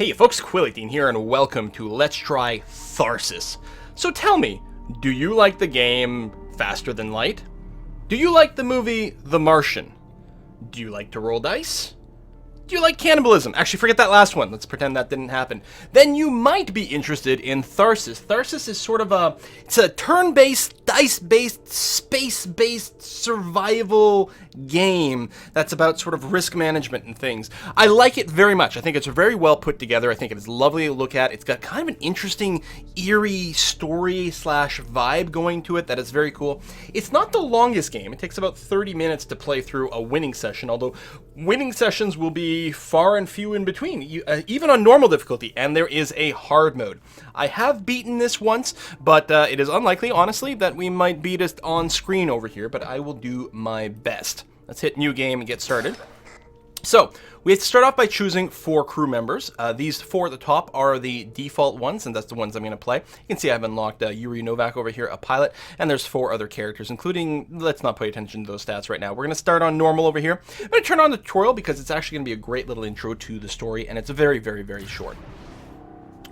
Hey folks, Quilly18 here, and welcome to Let's Try Tharsis. So tell me, do you like the game Faster Than Light? Do you like the movie The Martian? Do you like to roll dice? Do you like cannibalism? Actually, forget that last one. Let's pretend that didn't happen. Then you might be interested in Tharsis. Tharsis is sort of it's a turn-based, dice-based, space-based survival game that's about sort of risk management and things. I like it very much. I think it's very well put together. I think it is lovely to look at. It's got kind of an interesting, eerie story/vibe going to it that is very cool. It's not the longest game. It takes about 30 minutes to play through a winning session, although winning sessions will be far and few in between, even on normal difficulty, and there is a hard mode. I have beaten this once, but it is unlikely, honestly, that we might beat it on screen over here, but I will do my best. Let's hit new game and get started. So, we have to start off by choosing 4 crew members. These 4 at the top are the default ones, and that's the ones I'm going to play. You can see I've unlocked Yuri Novak over here, a pilot, and there's 4 other characters, including, let's not pay attention to those stats right now. We're going to start on normal over here. I'm going to turn on the tutorial because it's actually going to be a great little intro to the story, and it's very, very, very short.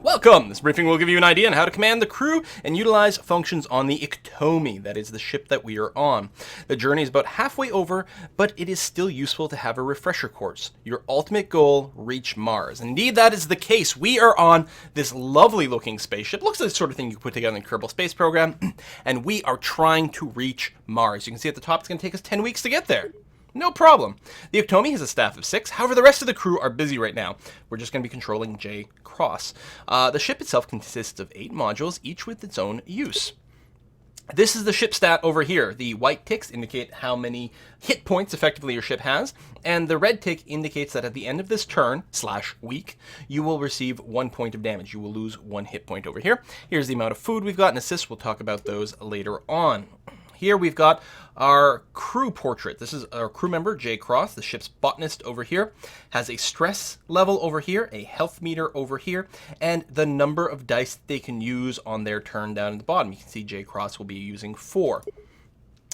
Welcome! This briefing will give you an idea on how to command the crew and utilize functions on the Iktomi, that is the ship that we are on. The journey is about halfway over, but it is still useful to have a refresher course. Your ultimate goal, reach Mars. Indeed, that is the case. We are on this lovely looking spaceship. Looks like the sort of thing you could put together in the Kerbal Space Program, and we are trying to reach Mars. You can see at the top it's going to take us 10 weeks to get there. No problem. The Iktomi has a staff of 6, however the rest of the crew are busy right now. We're just going to be controlling J. Cross. The ship itself consists of 8 modules, each with its own use. This is the ship stat over here. The white ticks indicate how many hit points effectively your ship has, and the red tick indicates that at the end of this turn/week, you will receive 1 point of damage. You will lose 1 hit point over here. Here's the amount of food we've got and assists. We'll talk about those later on. Here we've got our crew portrait. This is our crew member, J. Cross, the ship's botanist over here. Has a stress level over here, a health meter over here, and the number of dice that they can use on their turn down at the bottom. You can see J. Cross will be using 4.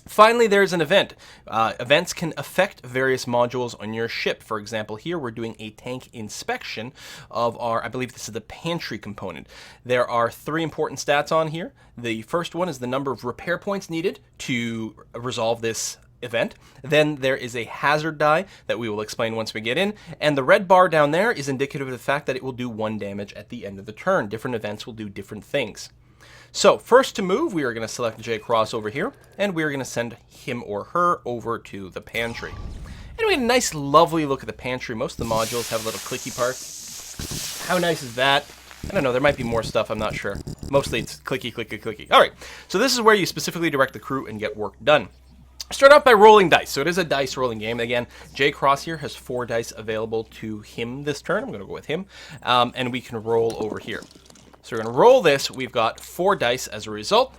Finally, there's an event. Events can affect various modules on your ship. For example, here we're doing a tank inspection of our, I believe this is the pantry component. There are 3 important stats on here. The first one is the number of repair points needed to resolve this event. Then there is a hazard die that we will explain once we get in. And the red bar down there is indicative of the fact that it will do 1 damage at the end of the turn. Different events will do different things. So, first to move, we are going to select J. Cross over here, and we are going to send him or her over to the pantry. And we get a nice, lovely look at the pantry. Most of the modules have a little clicky part. How nice is that? I don't know, there might be more stuff, I'm not sure. Mostly it's clicky, clicky, clicky. Alright, so this is where you specifically direct the crew and get work done. Start off by rolling dice. So it is a dice rolling game. Again, J. Cross here has 4 dice available to him this turn. I'm going to go with him. And we can roll over here. So we're going to roll this. We've got 4 dice as a result.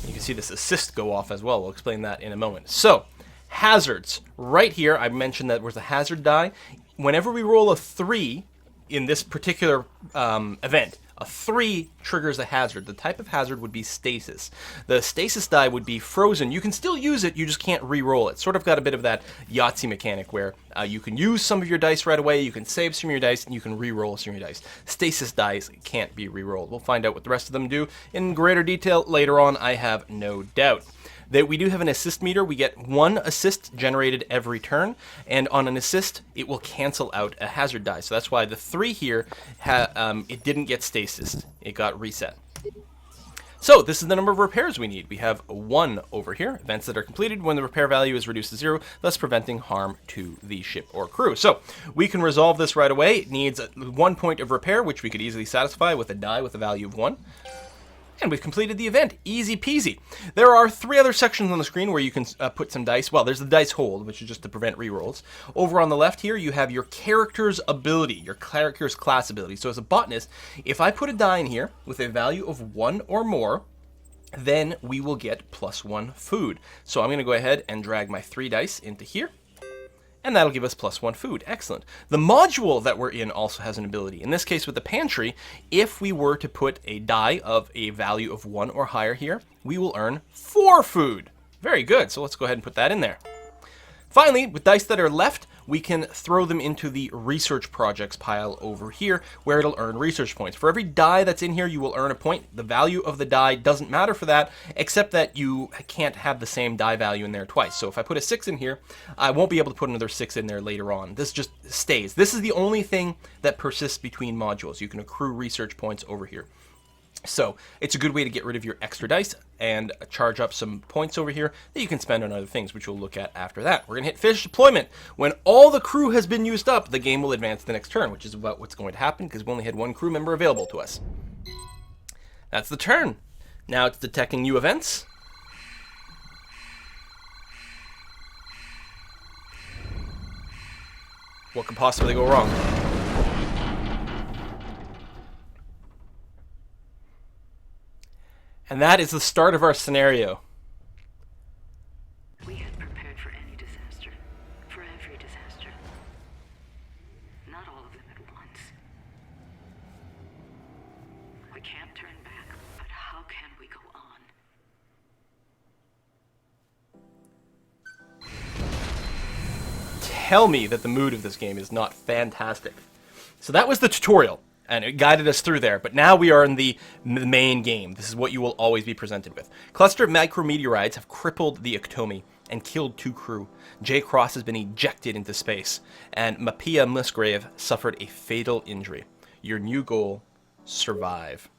You can see this assist go off as well. We'll explain that in a moment. So, hazards. Right here, I mentioned that was a hazard die. Whenever we roll a 3 in this particular event, a 3 triggers a hazard. The type of hazard would be stasis. The stasis die would be frozen. You can still use it, you just can't re-roll it. Sort of got a bit of that Yahtzee mechanic where you can use some of your dice right away, you can save some of your dice, and you can re-roll some of your dice. Stasis dice can't be re-rolled. We'll find out what the rest of them do in greater detail later on, I have no doubt. That we do have an assist meter. We get 1 assist generated every turn, and on an assist, it will cancel out a hazard die. So that's why the 3 here, it didn't get stasis. It got reset. So this is the number of repairs we need. We have 1 over here, events that are completed when the repair value is reduced to 0, thus preventing harm to the ship or crew. So we can resolve this right away. It needs 1 point of repair, which we could easily satisfy with a die with a value of 1. And we've completed the event. Easy peasy. There are 3 other sections on the screen where you can put some dice. Well, there's the dice hold, which is just to prevent rerolls. Over on the left here, you have your character's ability, your character's class ability. So as a botanist, if I put a die in here with a value of 1 or more, then we will get +1 food. So I'm going to go ahead and drag my 3 dice into here. And that'll give us +1 food. Excellent. The module that we're in also has an ability. In this case with the pantry, if we were to put a die of a value of 1 or higher here, we will earn 4 food. Very good. So let's go ahead and put that in there. Finally, with dice that are left, we can throw them into the research projects pile over here, where it'll earn research points. For every die that's in here, you will earn a point. The value of the die doesn't matter for that, except that you can't have the same die value in there twice. So if I put a 6 in here, I won't be able to put another 6 in there later on. This just stays. This is the only thing that persists between modules. You can accrue research points over here. So it's a good way to get rid of your extra dice and charge up some points over here that you can spend on other things, which we'll look at after that. We're going to hit finish deployment. When all the crew has been used up, the game will advance to the next turn, which is about what's going to happen because we only had one crew member available to us. That's the turn. Now it's detecting new events. What could possibly go wrong? And that is the start of our scenario. We had prepared for any disaster, for every disaster. Not all of them at once. We can't turn back, but how can we go on? Tell me that the mood of this game is not fantastic. So that was the tutorial, and it guided us through there, but now we are in the main game. This is what you will always be presented with. Cluster of micrometeorites have crippled the Ikotomi and killed 2 crew. J. Cross has been ejected into space, and Mapia Musgrave suffered a fatal injury. Your new goal, survive.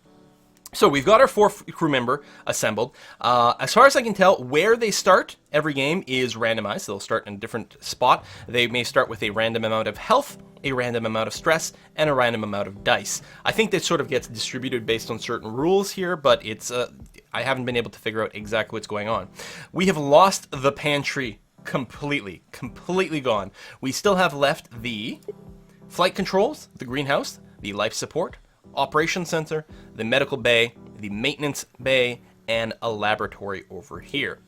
So we've got our 4 crew member assembled. As far as I can tell, where they start every game is randomized. They'll start in a different spot. They may start with a random amount of health, a random amount of stress, and a random amount of dice. I think this sort of gets distributed based on certain rules here, but it's I haven't been able to figure out exactly what's going on. We have lost the pantry completely gone. We still have left the flight controls, the greenhouse, the life support, operations center, the medical bay, the maintenance bay, and a laboratory over here.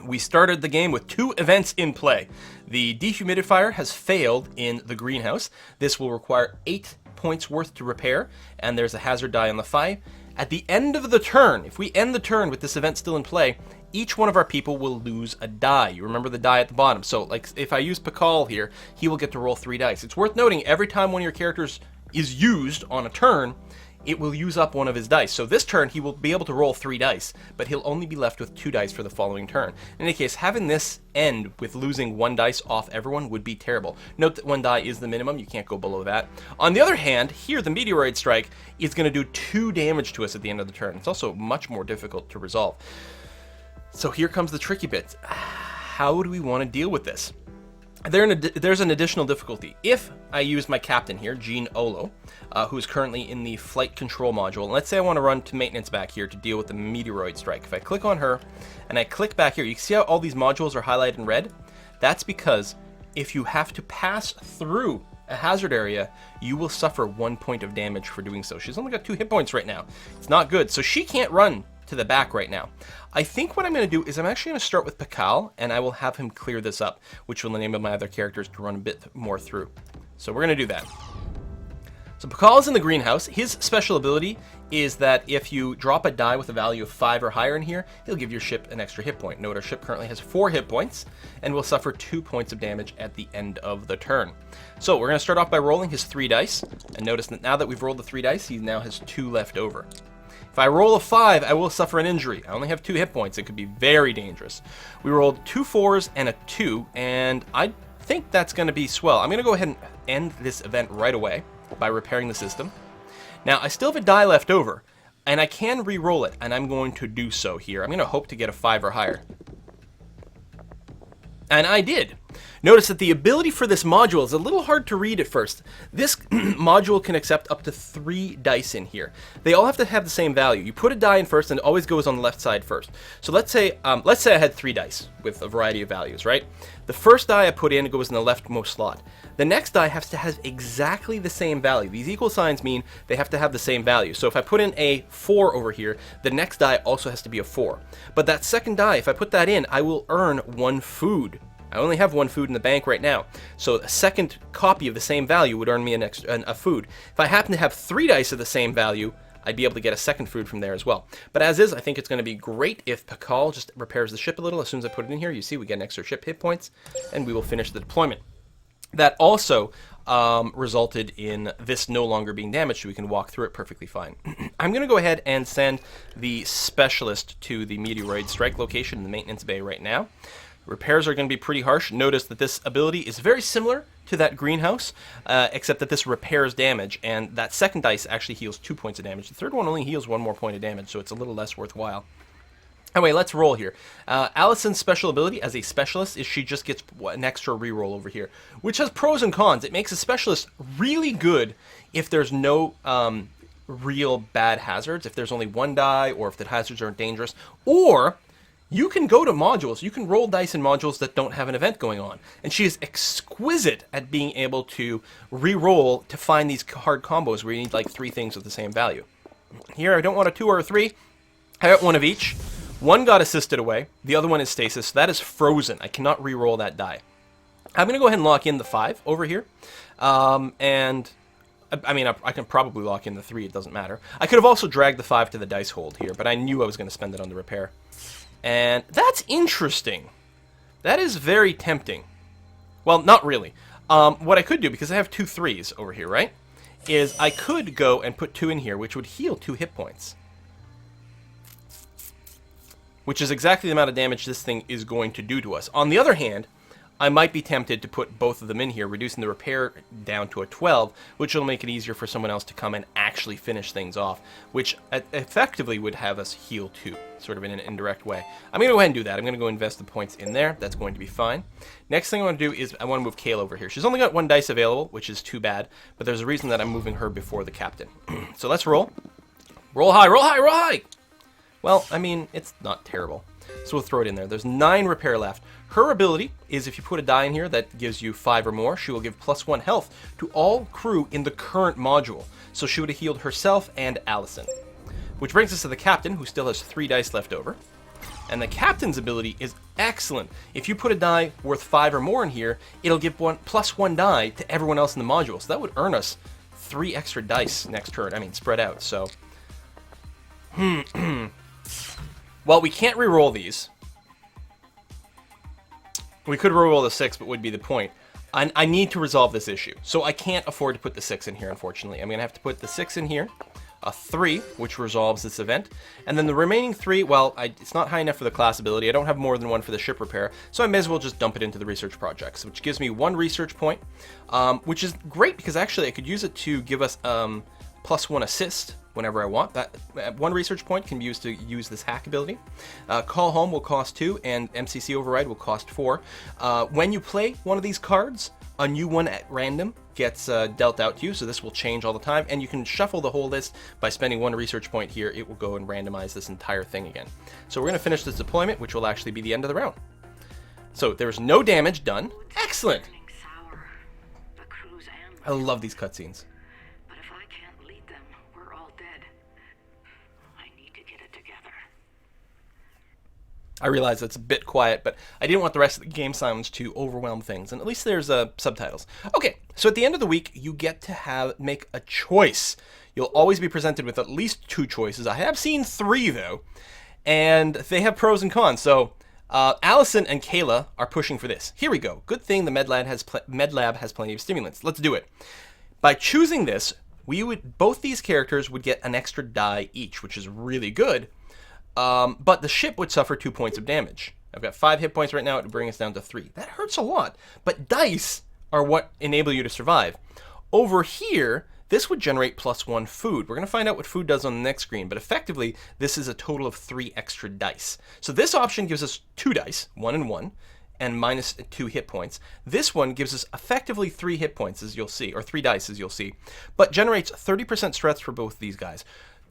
We started the game with 2 events in play. The dehumidifier has failed in the greenhouse. This will require 8 points worth to repair, and there's a hazard die on the 5. At the end of the turn, if we end the turn with this event still in play, each one of our people will lose a die. You remember the die at the bottom. So like if I use Pakal here, he will get to roll 3 dice. It's worth noting every time one of your characters is used on a turn, it will use up one of his dice. So this turn, he will be able to roll 3 dice, but he'll only be left with 2 dice for the following turn. In any case, having this end with losing 1 dice off everyone would be terrible. Note that 1 die is the minimum. You can't go below that. On the other hand, here, the meteoroid strike is going to do 2 damage to us at the end of the turn. It's also much more difficult to resolve. So here comes the tricky bit. How do we want to deal with this? There's an additional difficulty. If I use my captain here, Jean Olo, who is currently in the flight control module, and let's say I want to run to maintenance back here to deal with the meteoroid strike. If I click on her and I click back here, you can see how all these modules are highlighted in red? That's because if you have to pass through a hazard area, you will suffer 1 point of damage for doing so. She's only got 2 hit points right now. It's not good. So she can't run to the back right now. I think what I'm going to do is I'm actually going to start with Pakal, and I will have him clear this up, which will enable my other characters to run a bit more through. So we're going to do that. So Pakal is in the greenhouse. His special ability is that if you drop a die with a value of 5 or higher in here, he'll give your ship an extra hit point. Note our ship currently has 4 hit points and will suffer 2 points of damage at the end of the turn. So we're going to start off by rolling his 3 dice, and notice that now that we've rolled the 3 dice, he now has 2 left over. If I roll a 5, I will suffer an injury. I only have 2 hit points. It could be very dangerous. We rolled 2 4s and a 2, and I think that's going to be swell. I'm going to go ahead and end this event right away by repairing the system. Now, I still have a die left over, and I can re-roll it, and I'm going to do so here. I'm going to hope to get a 5 or higher. And I did. Notice that the ability for this module is a little hard to read at first. This module can accept up to 3 dice in here. They all have to have the same value. You put a die in first, and it always goes on the left side first. So let's say I had 3 dice with a variety of values, right? The first die I put in goes in the leftmost slot. The next die has to have exactly the same value. These equal signs mean they have to have the same value. So if I put in a 4 over here, the next die also has to be a 4. But that second die, if I put that in, I will earn 1 food. I only have 1 food in the bank right now, so a second copy of the same value would earn me a food. If I happen to have 3 dice of the same value, I'd be able to get a second food from there as well. But as is, I think it's going to be great if Pakal just repairs the ship a little. As soon as I put it in here, you see we get an extra ship hit points, and we will finish the deployment. That also resulted in this no longer being damaged, so we can walk through it perfectly fine. I'm going to go ahead and send the specialist to the meteoroid strike location in the maintenance bay right now. Repairs are going to be pretty harsh. Notice that this ability is very similar to that greenhouse, except that this repairs damage, and that second dice actually heals 2 points of damage. The third one only heals 1 more point of damage, so it's a little less worthwhile. Anyway, let's roll here. Allison's special ability as a specialist is she just gets an extra reroll over here, which has pros and cons. It makes a specialist really good if there's no real bad hazards, if there's only one die, or if the hazards aren't dangerous, or you can go to modules. You can roll dice in modules that don't have an event going on. And she is exquisite at being able to re-roll to find these hard combos where you need like 3 things with the same value. Here, I don't want a 2 or a 3. I got one of each. One got assisted away. The other one is stasis. So that is frozen. I cannot re-roll that die. I'm going to go ahead and lock in the 5 over here. And I mean, I can probably lock in the 3. It doesn't matter. I could have also dragged the 5 to the dice hold here, but I knew I was going to spend it on the repair. And that's interesting. That is very tempting. Well, not really. What I could do, because I have 2 3s over here, right, is I could go and put 2 in here, which would heal 2 hit points. Which is exactly the amount of damage this thing is going to do to us. On the other hand, I might be tempted to put both of them in here, reducing the repair down to a 12, which will make it easier for someone else to come and actually finish things off, which effectively would have us heal 2, sort of in an indirect way. I'm going to go ahead and do that. I'm going to go invest the points in there. That's going to be fine. Next thing I want to do is I want to move Kayla over here. She's only got 1 dice available, which is too bad, but there's a reason that I'm moving her before the captain. So let's roll. Roll high, roll high, roll high! Well, I mean, it's not terrible. So we'll throw it in there. There's 9 repair left. Her ability is if you put a die in here that gives you 5 or more, she will give +1 health to all crew in the current module. So she would have healed herself and Allison. Which brings us to the captain, who still has 3 dice left over. And the captain's ability is excellent. If you put a die worth 5 or more in here, it'll give +1 die to everyone else in the module. So that would earn us 3 extra dice next turn. I mean, spread out, so... Well, we can't re-roll these. We could re-roll the 6, but would be the point. I need to resolve this issue. So I can't afford to put the 6 in here, unfortunately. I'm going to have to put the 6 in here. A 3, which resolves this event. And then the remaining 3, well, it's not high enough for the class ability. I don't have more than 1 for the ship repair. So I may as well just dump it into the research projects, which gives me 1 research point. Which is great, because actually I could use it to give us +1 assist whenever I want. That 1 research point can be used to use this hack ability. Call Home will cost 2, and MCC Override will cost 4. When you play one of these cards, a new one at random gets dealt out to you, so this will change all the time, and you can shuffle the whole list by spending 1 research point here. It will go and randomize this entire thing again. So we're going to finish this deployment, which will actually be the end of the round. So there's no damage done. Excellent! I love these cutscenes. I realize it's a bit quiet, but I didn't want the rest of the game sounds to overwhelm things, and at least there's subtitles. Okay, so at the end of the week, you get to make a choice. You'll always be presented with at least 2 choices. I have seen 3, though, and they have pros and cons. So Allison and Kayla are pushing for this. Here we go. Good thing the Med Lab has plenty of stimulants. Let's do it. By choosing this, both these characters would get an extra die each, which is really good. But the ship would suffer 2 points of damage. I've got 5 hit points right now. It would bring us down to 3. That hurts a lot. But dice are what enable you to survive. Over here, this would generate +1 food. We're going to find out what food does on the next screen. But effectively, this is a total of 3 extra dice. So this option gives us 2 dice, 1 and 1, and -2 hit points. This one gives us effectively 3 hit points, as you'll see, or 3 dice, as you'll see, but generates 30% stress for both these guys.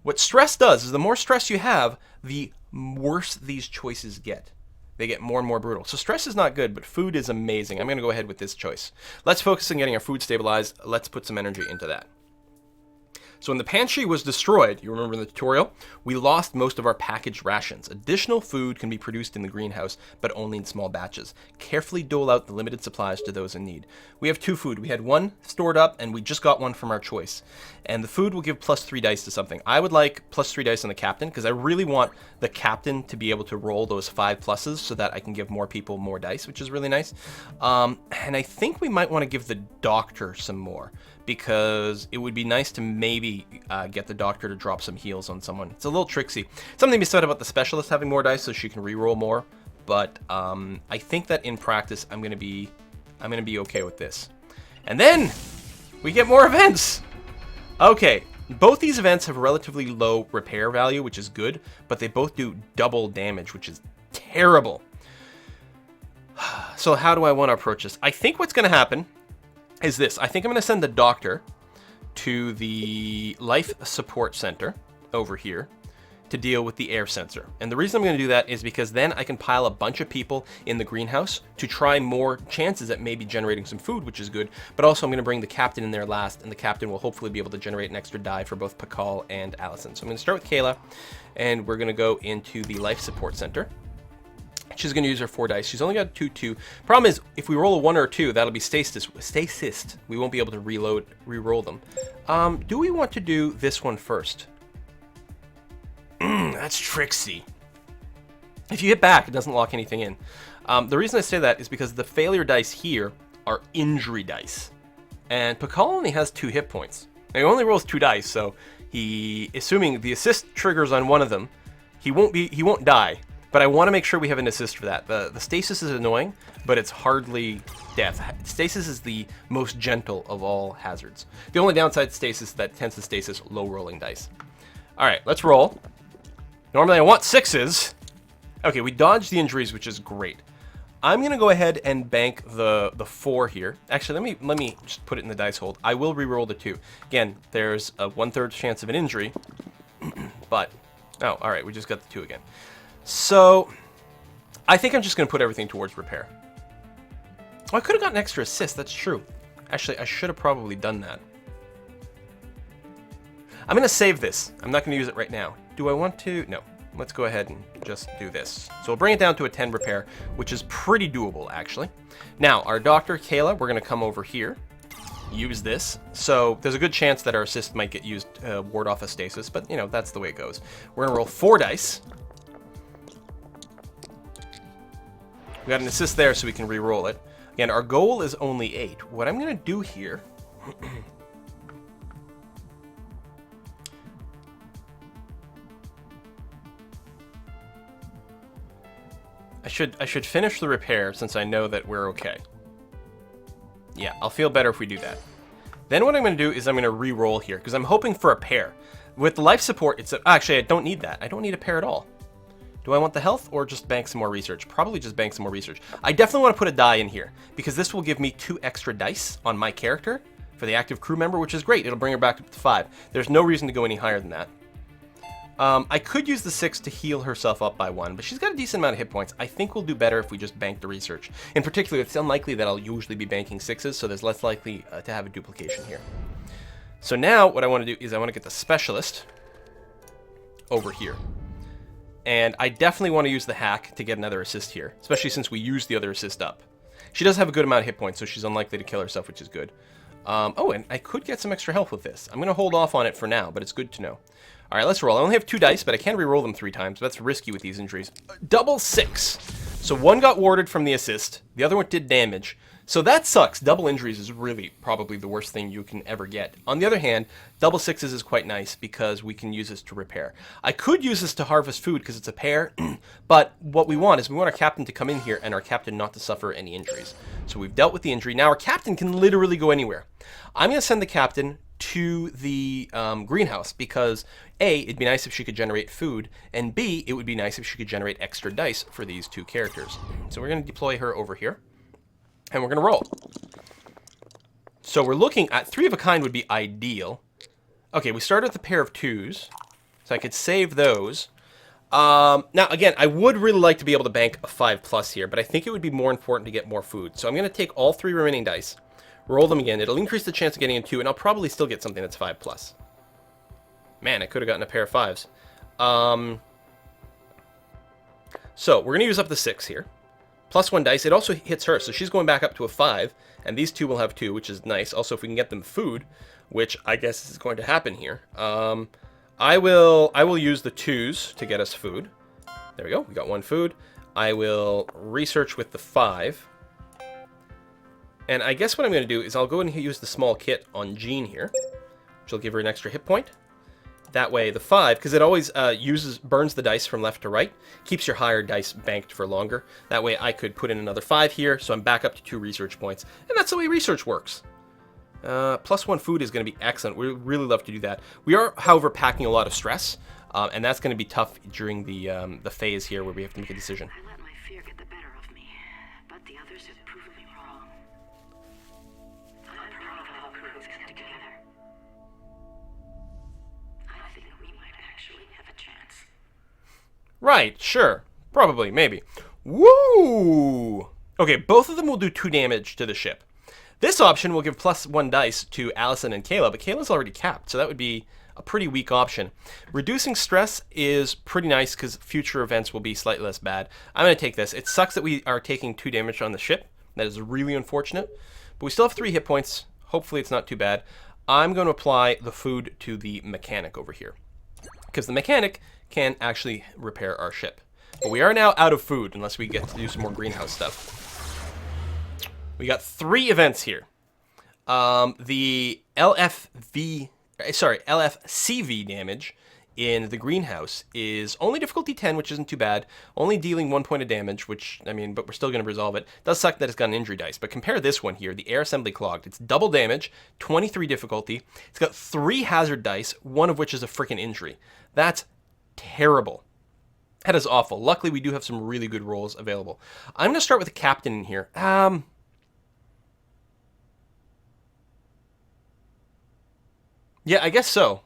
What stress does is the more stress you have, the worse these choices get. They get more and more brutal. So stress is not good, but food is amazing. I'm going to go ahead with this choice. Let's focus on getting our food stabilized. Let's put some energy into that. So when the pantry was destroyed, you remember in the tutorial, we lost most of our packaged rations. Additional food can be produced in the greenhouse, but only in small batches. Carefully dole out the limited supplies to those in need. We have 2 food. We had 1 stored up, and we just got 1 from our choice. And the food will give +3 dice to something. I would like +3 dice on the captain, because I really want the captain to be able to roll those 5 pluses so that I can give more people more dice, which is really nice. And I think we might want to give the doctor some more, because it would be nice to maybe get the doctor to drop some heals on someone. It's a little tricksy. Something to be said about the specialist having more dice so she can reroll more, but I think that in practice I'm gonna be okay with this. And then we get more events. Okay, both these events have relatively low repair value, which is good, but they both do double damage, which is terrible. So how do I want to approach this? I think what's going to happen is this. I think I'm going to send the doctor to the life support center over here to deal with the air sensor. And the reason I'm going to do that is because then I can pile a bunch of people in the greenhouse to try more chances at maybe generating some food, which is good. But also I'm going to bring the captain in there last, and the captain will hopefully be able to generate an extra die for both Pakal and Allison. So I'm going to start with Kayla, and we're going to go into the life support center. She's going to use her 4 dice. She's only got 2. Problem is, if we roll a 1 or a 2, that'll be stasis. We won't be able to re-roll them. Do we want to do this one first? That's tricksy. If you hit back, it doesn't lock anything in. The reason I say that is because the failure dice here are injury dice. And Pakal only has 2 hit points. Now, he only rolls 2 dice, so assuming the assist triggers on one of them, he won't die. But I want to make sure we have an assist for that. The stasis is annoying, but it's hardly death. Stasis is the most gentle of all hazards. The only downside to stasis is that it tends to stasis low rolling dice. All right, let's roll. Normally I want 6s. Okay, we dodged the injuries, which is great. I'm gonna go ahead and bank the 4 here. Actually, let me just put it in the dice hold. I will re-roll the 2. Again, there's a 1/3 chance of an injury, but oh, all right, we just got the 2 again. So, I think I'm just going to put everything towards repair. Oh, I could have gotten extra assist, that's true. Actually, I should have probably done that. I'm going to save this. I'm not going to use it right now. Do I want to? No. Let's go ahead and just do this. So we'll bring it down to a 10 repair, which is pretty doable, actually. Now, our doctor, Kayla, we're going to come over here. Use this. So there's a good chance that our assist might get used to ward off a stasis, but, you know, that's the way it goes. We're going to roll 4 dice. We got an assist there so we can re-roll it. Again, our goal is only 8. What I'm going to do here... I should finish the repair since I know that we're okay. Yeah, I'll feel better if we do that. Then what I'm going to do is I'm going to re-roll here because I'm hoping for a pair. With the life support, actually, I don't need that. I don't need a pair at all. Do I want the health or just bank some more research? Probably just bank some more research. I definitely want to put a die in here because this will give me 2 extra dice on my character for the active crew member, which is great. It'll bring her back up to 5. There's no reason to go any higher than that. I could use the 6 to heal herself up by 1, but she's got a decent amount of hit points. I think we'll do better if we just bank the research. In particular, it's unlikely that I'll usually be banking 6s, so there's less likely to have a duplication here. So now what I want to do is I want to get the specialist over here. And I definitely want to use the hack to get another assist here, especially since we used the other assist up. She does have a good amount of hit points, so she's unlikely to kill herself, which is good. Oh, and I could get some extra health with this. I'm going to hold off on it for now, but it's good to know. All right, let's roll. I only have 2 dice, but I can re-roll them 3 times. That's risky with these injuries. Double 6. So 1 got warded from the assist. The other one did damage. So that sucks. Double injuries is really probably the worst thing you can ever get. On the other hand, double 6s is quite nice because we can use this to repair. I could use this to harvest food because it's a pair, but what we want is we want our captain to come in here and our captain not to suffer any injuries. So we've dealt with the injury. Now our captain can literally go anywhere. I'm going to send the captain to the greenhouse because A, it'd be nice if she could generate food, and B, it would be nice if she could generate extra dice for these 2 characters. So we're going to deploy her over here. And we're going to roll. So we're looking at 3 of a kind would be ideal. Okay, we started with a pair of 2s. So I could save those. Now, again, I would really like to be able to bank a 5+ here, but I think it would be more important to get more food. So I'm going to take all 3 remaining dice, roll them again. It'll increase the chance of getting a 2, and I'll probably still get something that's 5+. Man, I could have gotten a pair of 5s. So we're going to use up the 6 here. Plus 1 dice. It also hits her, so she's going back up to a 5. And these two will have 2, which is nice. Also, if we can get them food, which I guess is going to happen here. I will use the 2s to get us food. There we go. We got 1 food. I will research with the 5. And I guess what I'm going to do is I'll go and use the small kit on Jean here, which will give her an extra hit point. That way, the 5, because it always burns the dice from left to right, keeps your higher dice banked for longer. That way, I could put in another 5 here, so I'm back up to 2 research points. And that's the way research works. Plus 1 food is going to be excellent. We really love to do that. We are, however, packing a lot of stress, and that's going to be tough during the phase here where we have to make a decision. I let my fear get the better of me, but the others have proven me wrong. I'm proud of how crews get together. I think we might actually have a chance. Right, sure. Probably, maybe. Woo! Okay, both of them will do 2 damage to the ship. This option will give plus 1 dice to Allison and Kayla, but Kayla's already capped, so that would be a pretty weak option. Reducing stress is pretty nice because future events will be slightly less bad. I'm going to take this. It sucks that we are taking 2 damage on the ship. That is really unfortunate. But we still have 3 hit points. Hopefully it's not too bad. I'm going to apply the food to the mechanic over here, because the mechanic can actually repair our ship. But we are now out of food unless we get to do some more greenhouse stuff. We got 3 events here. The LFCV damage in the greenhouse is only difficulty 10, which isn't too bad. Only dealing 1 point of damage, which, I mean, but we're still going to resolve it. Does suck that it's got an injury dice, but compare this one here, the air assembly clogged. It's double damage, 23 difficulty. It's got 3 hazard dice, 1 of which is a freaking injury. That's terrible. That is awful. Luckily, we do have some really good rolls available. I'm going to start with the captain in here. Yeah, I guess so.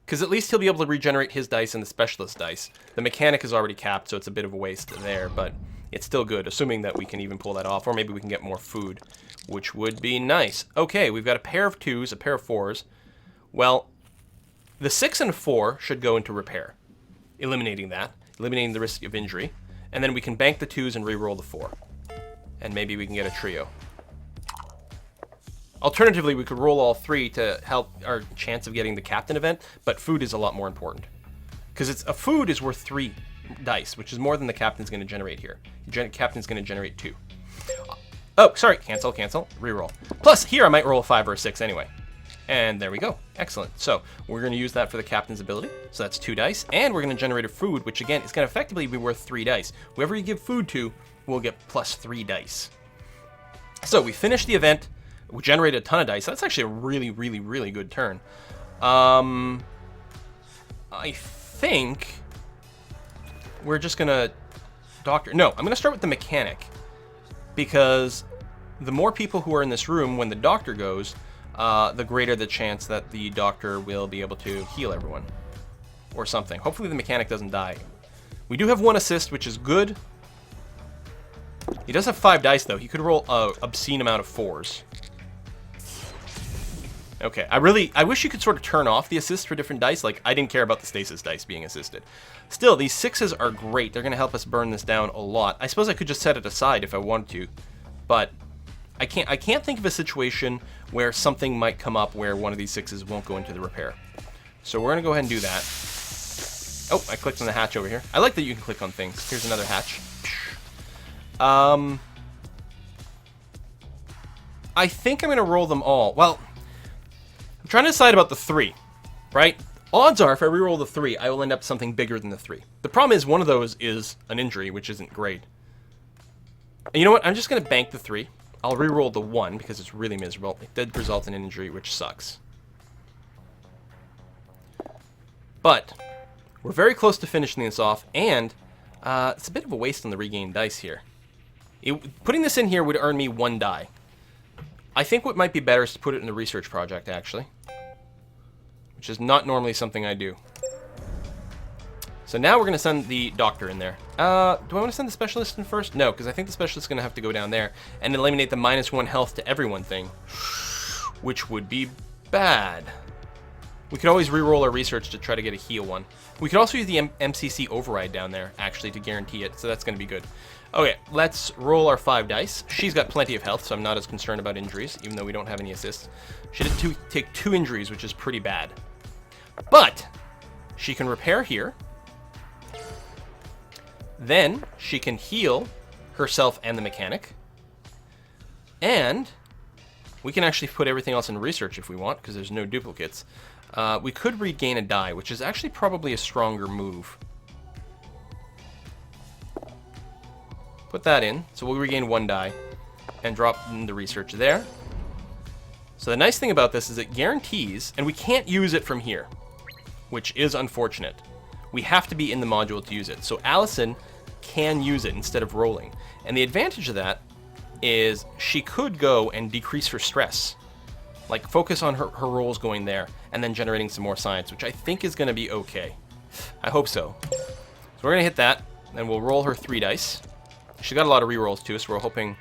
Because at least he'll be able to regenerate his dice and the specialist dice. The mechanic is already capped, so it's a bit of a waste there, but it's still good, assuming that we can even pull that off, or maybe we can get more food, which would be nice. Okay, we've got a pair of 2s, a pair of 4s. Well, the 6 and 4 should go into repair, eliminating the risk of injury, and then we can bank the 2s and re-roll the 4. And maybe we can get a trio. Alternatively, we could roll all 3 to help our chance of getting the captain event, but food is a lot more important. Because a food is worth 3 dice, which is more than the captain's going to generate here. The captain's going to generate 2. Oh, sorry, cancel, reroll. Plus, here I might roll a 5 or a 6 anyway. And there we go. Excellent. So we're going to use that for the captain's ability. So that's 2 dice. And we're going to generate a food, which again is going to effectively be worth 3 dice. Whoever you give food to will get plus 3 dice. So we finished the event. We generated a ton of dice. That's actually a really, really, really good turn. I think we're just going to doctor. No, I'm going to start with the mechanic. Because the more people who are in this room when the doctor goes, the greater the chance that the doctor will be able to heal everyone. Or something. Hopefully the mechanic doesn't die. We do have 1 assist, which is good. He does have 5 dice, though. He could roll an obscene amount of 4s. Okay, I wish you could sort of turn off the assists for different dice. Like, I didn't care about the stasis dice being assisted. Still, these 6s are great. They're going to help us burn this down a lot. I suppose I could just set it aside if I wanted to. But I can't think of a situation where something might come up where one of these 6s won't go into the repair. So we're going to go ahead and do that. Oh, I clicked on the hatch over here. I like that you can click on things. Here's another hatch. I think I'm going to roll them all. Well, I'm trying to decide about the 3, right? Odds are, if I reroll the 3, I will end up something bigger than the 3. The problem is one of those is an injury, which isn't great. And you know what? I'm just going to bank the 3. I'll reroll the 1 because it's really miserable. It did result in an injury, which sucks. But we're very close to finishing this off, and it's a bit of a waste on the regained dice here. Putting this in here would earn me 1 die. I think what might be better is to put it in the research project, actually. Which is not normally something I do. So now we're going to send the doctor in there. Do I want to send the specialist in first? No, because I think the specialist is going to have to go down there and eliminate the -1 health to everyone thing. Which would be bad. We could always re-roll our research to try to get a heal one. We could also use the MCC override down there, actually, to guarantee it, so that's going to be good. Okay, let's roll our 5 dice. She's got plenty of health, so I'm not as concerned about injuries, even though we don't have any assists. She did take 2 injuries, which is pretty bad. But she can repair here. Then she can heal herself and the mechanic. And we can actually put everything else in research if we want, because there's no duplicates. We could regain a die, which is actually probably a stronger move. Put that in, so we'll regain 1 die and drop in the research there. So the nice thing about this is it guarantees, and we can't use it from here, which is unfortunate. We have to be in the module to use it. So Allison can use it instead of rolling. And the advantage of that is she could go and decrease her stress. Like, focus on her rolls going there, and then generating some more science, which I think is going to be okay. I hope so. So we're going to hit that, and we'll roll her 3 dice. She got a lot of rerolls too, so we're hoping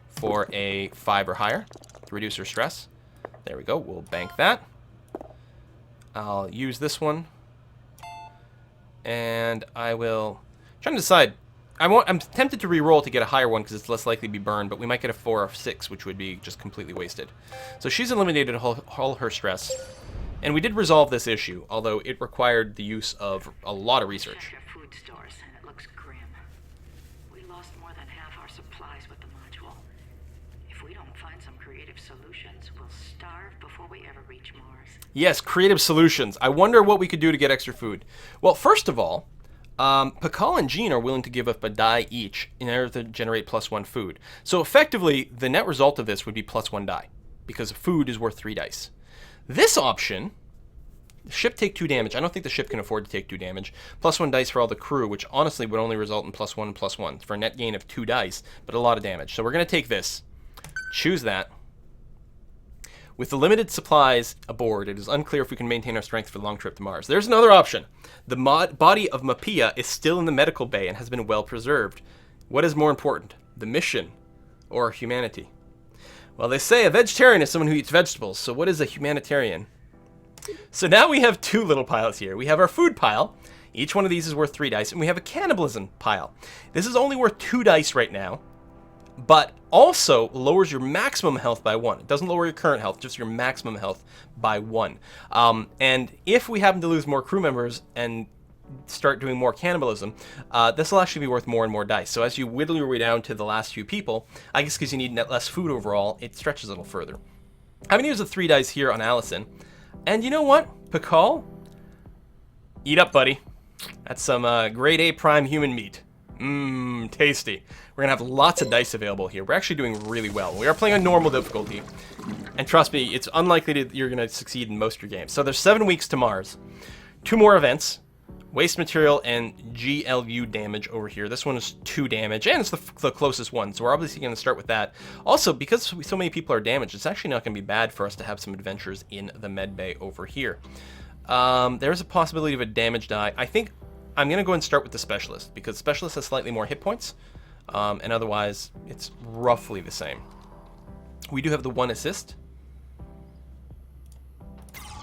for a 5 or higher to reduce her stress. There we go. We'll bank that. I'll use this one, and I will... I'm trying to decide. I'm tempted to re-roll to get a higher one because it's less likely to be burned, but we might get a 4 or 6, which would be just completely wasted. So she's eliminated all her stress, and we did resolve this issue, although it required the use of a lot of research. Check your food stores, and it looks grim. We lost more than half our supplies with the module. If we don't find some creative solutions, we'll starve before we ever reach Mars. Yes, creative solutions. I wonder what we could do to get extra food. Well, first of all, Pakal and Jean are willing to give up a die each in order to generate +1 food. So effectively, the net result of this would be +1 die, because food is worth 3 dice. This option, the ship take 2 damage. I don't think the ship can afford to take 2 damage. +1 dice for all the crew, which honestly would only result in +1 and +1 for a net gain of 2 dice, but a lot of damage. So we're going to take this, choose that. With the limited supplies aboard, it is unclear if we can maintain our strength for the long trip to Mars. There's another option. The body of Mapia is still in the medical bay and has been well preserved. What is more important, the mission or humanity? Well, they say a vegetarian is someone who eats vegetables, so what is a humanitarian? So now we have 2 little piles here. We have our food pile. Each one of these is worth 3 dice, and we have a cannibalism pile. This is only worth 2 dice right now, but also lowers your maximum health by 1. It doesn't lower your current health, just your maximum health by 1. And if we happen to lose more crew members and start doing more cannibalism, this will actually be worth more and more dice. So as you whittle your way down to the last few people, I guess because you need less food overall, it stretches a little further. I'm going to use the 3 dice here on Allison. And you know what? Pakal? Eat up, buddy. That's some grade A prime human meat. Mmm, tasty. We're going to have lots of dice available here. We're actually doing really well. We are playing on normal difficulty. And trust me, it's unlikely that you're going to succeed in most of your games. So there's 7 weeks to Mars. 2 more events. Waste material and GLU damage over here. This one is 2 damage, and it's the closest one. So we're obviously going to start with that. Also, because so many people are damaged, it's actually not going to be bad for us to have some adventures in the med bay over here. There's a possibility of a damage die. I think I'm going to go and start with the Specialist, because Specialist has slightly more hit points, and otherwise it's roughly the same. We do have the 1 assist.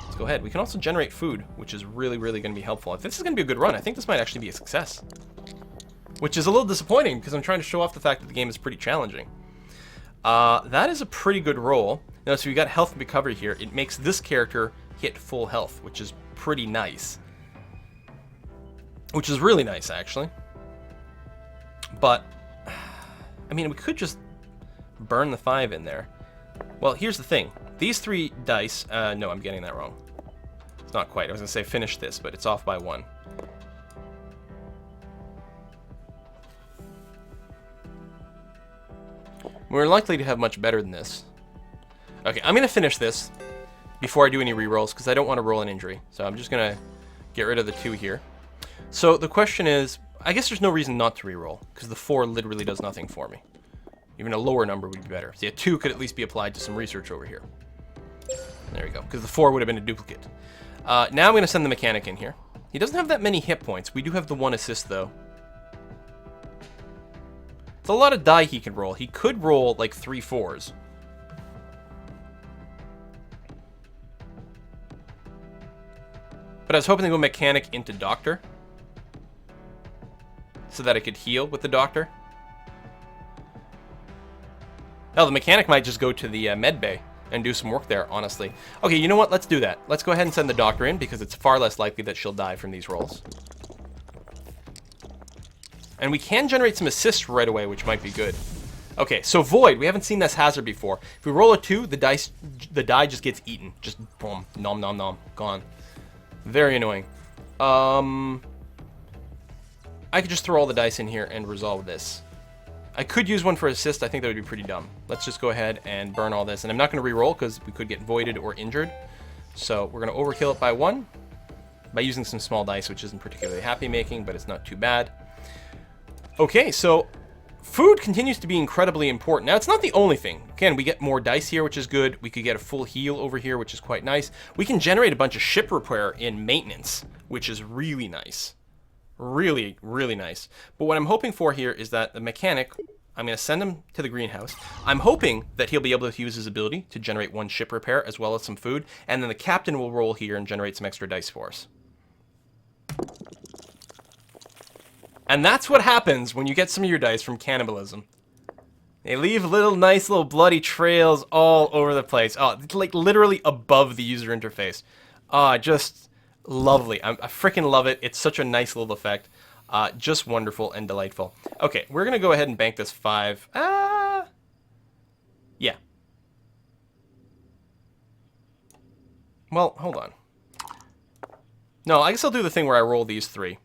Let's go ahead. We can also generate food, which is really, really going to be helpful. If this is going to be a good run, I think this might actually be a success, which is a little disappointing because I'm trying to show off the fact that the game is pretty challenging. That is a pretty good roll. Now, so we got health and recovery here. It makes this character hit full health, which is pretty nice. Which is really nice, actually. But, I mean, we could just burn the 5 in there. Well, here's the thing. These 3 dice... no, I'm getting that wrong. It's not quite. I was going to say finish this, but it's off by 1. We're likely to have much better than this. Okay, I'm going to finish this before I do any rerolls, because I don't want to roll an injury. So I'm just going to get rid of the 2 here. So the question is, I guess there's no reason not to reroll, because the 4 literally does nothing for me. Even a lower number would be better. See, a 2 could at least be applied to some research over here. There we go, because the 4 would have been a duplicate. Now I'm going to send the mechanic in here. He doesn't have that many hit points. We do have the 1 assist, though. It's a lot of die he can roll. He could roll, like, 3 4s. But I was hoping to go mechanic into doctor, so that I could heal with the doctor. Hell, the mechanic might just go to the med bay and do some work there, honestly. Okay, you know what? Let's do that. Let's go ahead and send the doctor in, because it's far less likely that she'll die from these rolls. And we can generate some assists right away, which might be good. Okay, so Void. We haven't seen this hazard before. If we roll a 2, the die just gets eaten. Just boom, nom nom nom, gone. Very annoying. I could just throw all the dice in here and resolve this. I could use one for assist. I think that would be pretty dumb. Let's just go ahead and burn all this. And I'm not going to re-roll because we could get voided or injured. So we're going to overkill it by 1 by using some small dice, which isn't particularly happy making, but it's not too bad. Okay, so food continues to be incredibly important. Now, it's not the only thing. Again, we get more dice here, which is good. We could get a full heal over here, which is quite nice. We can generate a bunch of ship repair in maintenance, which is really nice. Really, really nice. But what I'm hoping for here is that the mechanic, I'm going to send him to the greenhouse. I'm hoping that he'll be able to use his ability to generate 1 ship repair as well as some food. And then the captain will roll here and generate some extra dice for us. And that's what happens when you get some of your dice from cannibalism. They leave nice little bloody trails all over the place. Oh, it's like literally above the user interface. Just lovely. I freaking love it. It's such a nice little effect. Just wonderful and delightful. Okay, we're going to go ahead and bank this 5. Yeah. Well, hold on. No, I guess I'll do the thing where I roll these 3.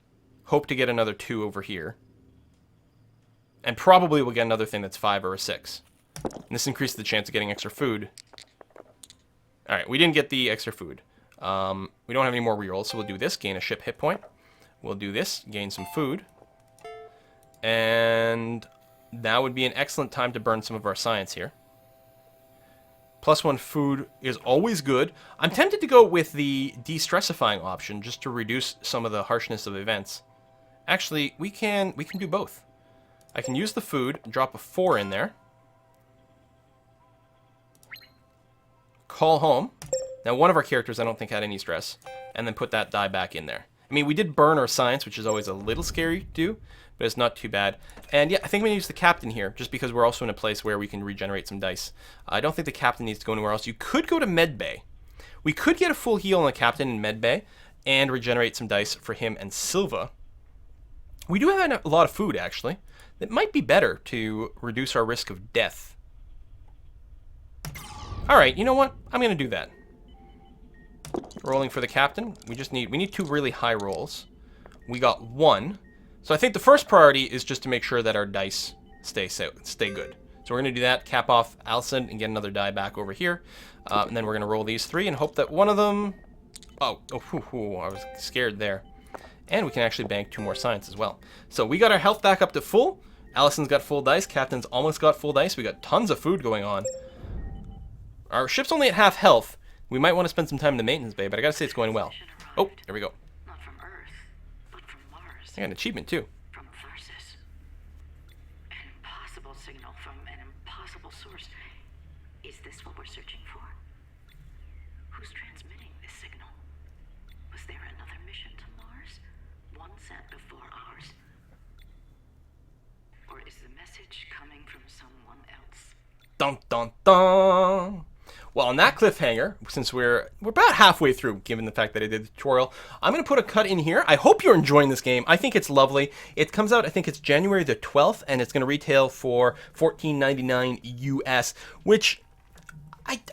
Hope to get another 2 over here. And probably we'll get another thing that's 5 or a 6. And this increases the chance of getting extra food. Alright, we didn't get the extra food. We don't have any more rerolls, so we'll do this. Gain a ship hit point. We'll do this. Gain some food. And that would be an excellent time to burn some of our science here. +1 food is always good. I'm tempted to go with the de-stressifying option just to reduce some of the harshness of events. Actually, we can do both. I can use the food, drop a 4 in there. Call home. Now, one of our characters I don't think had any stress. And then put that die back in there. I mean, we did burn our science, which is always a little scary to do, but it's not too bad. And yeah, I think I'm going to use the captain here, just because we're also in a place where we can regenerate some dice. I don't think the captain needs to go anywhere else. You could go to medbay. We could get a full heal on the captain in medbay and regenerate some dice for him and Silva. We do have a lot of food, actually. It might be better to reduce our risk of death. Alright, you know what? I'm going to do that. Rolling for the captain. We need 2 really high rolls. We got 1. So I think the first priority is just to make sure that our dice stay good. So we're going to do that, cap off Allison, and get another die back over here. And then we're going to roll these 3 and hope that one of them... I was scared there. And we can actually bank 2 more science as well. So we got our health back up to full. Allison's got full dice. Captain's almost got full dice. We got tons of food going on. Our ship's only at half health. We might want to spend some time in the maintenance bay, but I gotta say it's going well. Oh, there we go. Not from Earth, but from Mars. I got an achievement too. From Tharsis. An impossible signal from an impossible source. Is this what we're searching for? Who's transmitting this signal? Was there another mission to Mars? One sent before ours? Or is the message coming from someone else? Dun dun dun! Well, on that cliffhanger, since we're about halfway through, given the fact that I did the tutorial, I'm going to put a cut in here. I hope you're enjoying this game. I think it's lovely. It comes out, I think it's January the 12th, and it's going to retail for $14.99 US, which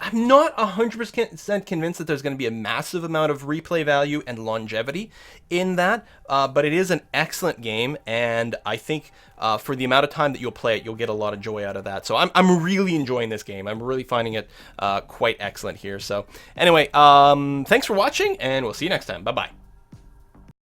I'm not 100% convinced that there's going to be a massive amount of replay value and longevity in that, but it is an excellent game, and I think for the amount of time that you'll play it, you'll get a lot of joy out of that. So I'm really enjoying this game. I'm really finding it quite excellent here. So anyway, thanks for watching, and we'll see you next time. Bye-bye.